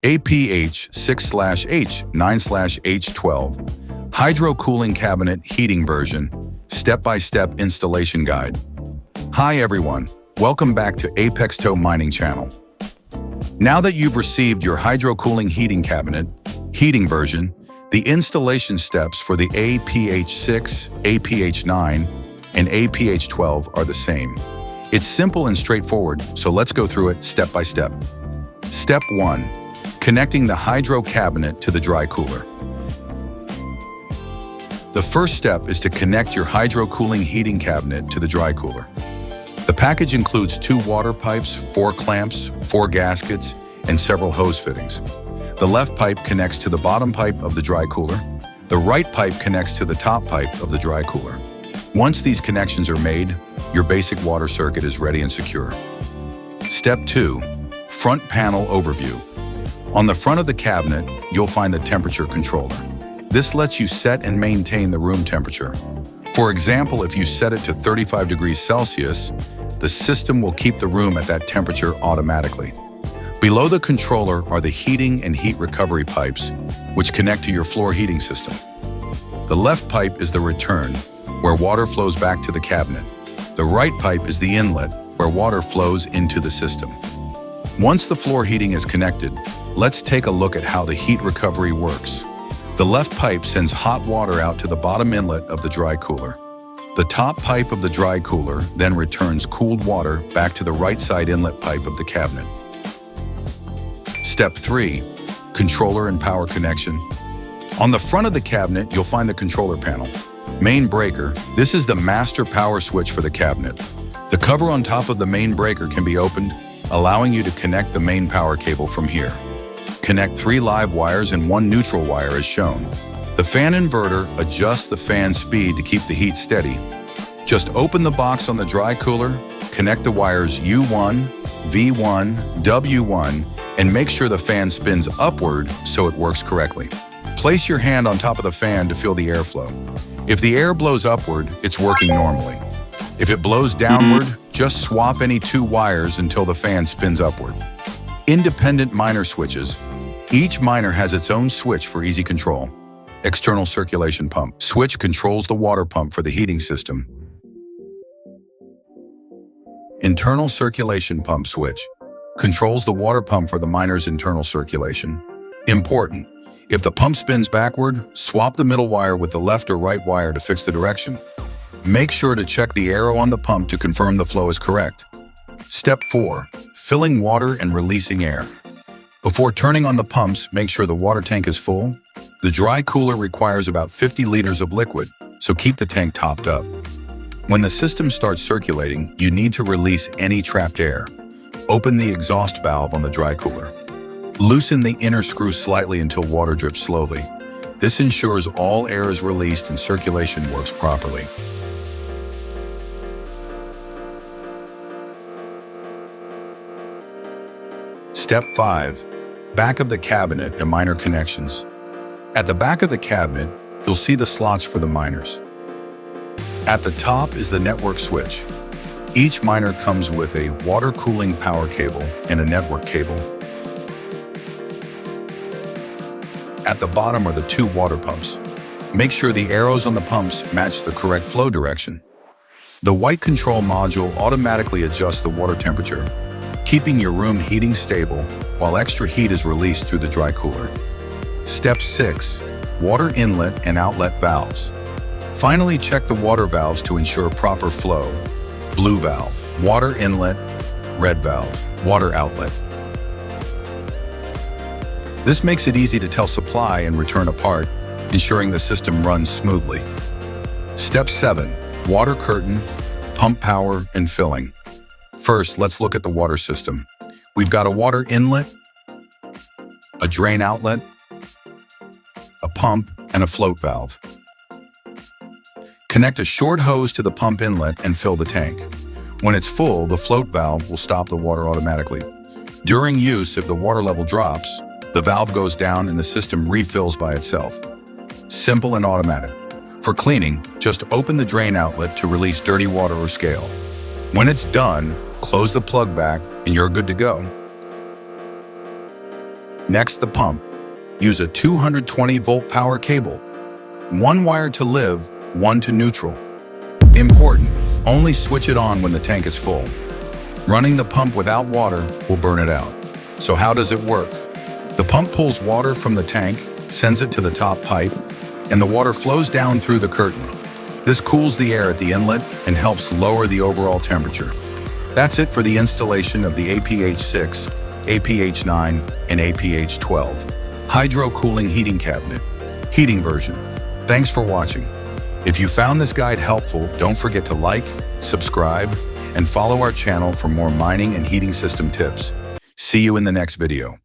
AP-H6/H9/H12 Hydro Cooling Cabinet Heating Version Step-by-Step Installation Guide. Hi everyone, welcome back to Apexto Mining Channel. Now that you've received your hydro cooling heating cabinet, heating version, the installation steps for the AP-H6, AP-H9, and AP-H12 are the same. It's simple and straightforward, so let's go through it step by step. Step 1. Connecting the hydro cabinet to the dry cooler. The first step is to connect your hydro cooling heating cabinet to the dry cooler. The package includes 2 water pipes, 4 clamps, 4 gaskets, and several hose fittings. The left pipe connects to the bottom pipe of the dry cooler. The right pipe connects to the top pipe of the dry cooler. Once these connections are made, your basic water circuit is ready and secure. Step 2. Front panel overview. On the front of the cabinet, you'll find the temperature controller. This lets you set and maintain the room temperature. For example, if you set it to 35 degrees Celsius, the system will keep the room at that temperature automatically. Below the controller are the heating and heat recovery pipes, which connect to your floor heating system. The left pipe is the return, where water flows back to the cabinet. The right pipe is the inlet, where water flows into the system. Once the floor heating is connected, let's take a look at how the heat recovery works. The left pipe sends hot water out to the bottom inlet of the dry cooler. The top pipe of the dry cooler then returns cooled water back to the right side inlet pipe of the cabinet. Step 3. Controller and power connection. On the front of the cabinet, you'll find the controller panel. Main breaker. This is the master power switch for the cabinet. The cover on top of the main breaker can be opened, allowing you to connect the main power cable from here. Connect 3 live wires and 1 neutral wire as shown. The fan inverter adjusts the fan speed to keep the heat steady. Just open the box on the dry cooler, connect the wires U1, V1, W1, and make sure the fan spins upward so it works correctly. Place your hand on top of the fan to feel the airflow. If the air blows upward, it's working normally. If it blows downward, just swap any 2 wires until the fan spins upward. Independent miner switches. Each miner has its own switch for easy control. External circulation pump. Switch controls the water pump for the heating system. Internal circulation pump switch. Controls the water pump for the miner's internal circulation. Important. If the pump spins backward, swap the middle wire with the left or right wire to fix the direction. Make sure to check the arrow on the pump to confirm the flow is correct. Step 4. Filling water and releasing air. Before turning on the pumps, make sure the water tank is full. The dry cooler requires about 50 liters of liquid, so keep the tank topped up. When the system starts circulating, you need to release any trapped air. Open the exhaust valve on the dry cooler. Loosen the inner screw slightly until water drips slowly. This ensures all air is released and circulation works properly. Step 5. Back of the cabinet and miner connections. At the back of the cabinet, you'll see the slots for the miners. At the top is the network switch. Each miner comes with a water cooling power cable and a network cable. At the bottom are the 2 water pumps. Make sure the arrows on the pumps match the correct flow direction. The white control module automatically adjusts the water temperature, keeping your room heating stable while extra heat is released through the dry cooler. Step 6. Water inlet and outlet valves. Finally, check the water valves to ensure proper flow. Blue valve, water inlet, red valve, water outlet. This makes it easy to tell supply and return apart, ensuring the system runs smoothly. Step 7. Water curtain, pump power, and filling. First, let's look at the water system. We've got a water inlet, a drain outlet, a pump, and a float valve. Connect a short hose to the pump inlet and fill the tank. When it's full, the float valve will stop the water automatically. During use, if the water level drops, the valve goes down and the system refills by itself. Simple and automatic. For cleaning, just open the drain outlet to release dirty water or scale. When it's done, close the plug back and you're good to go. Next, the pump. Use a 220-volt power cable. One wire to live, one to neutral. Important, only switch it on when the tank is full. Running the pump without water will burn it out. So how does it work? The pump pulls water from the tank, sends it to the top pipe, and the water flows down through the curtain. This cools the air at the inlet and helps lower the overall temperature. That's it for the installation of the AP-H6, AP-H9, and AP-H12 Hydro Cooling Heating Cabinet, heating version. Thanks for watching. If you found this guide helpful, don't forget to like, subscribe, and follow our channel for more mining and heating system tips. See you in the next video.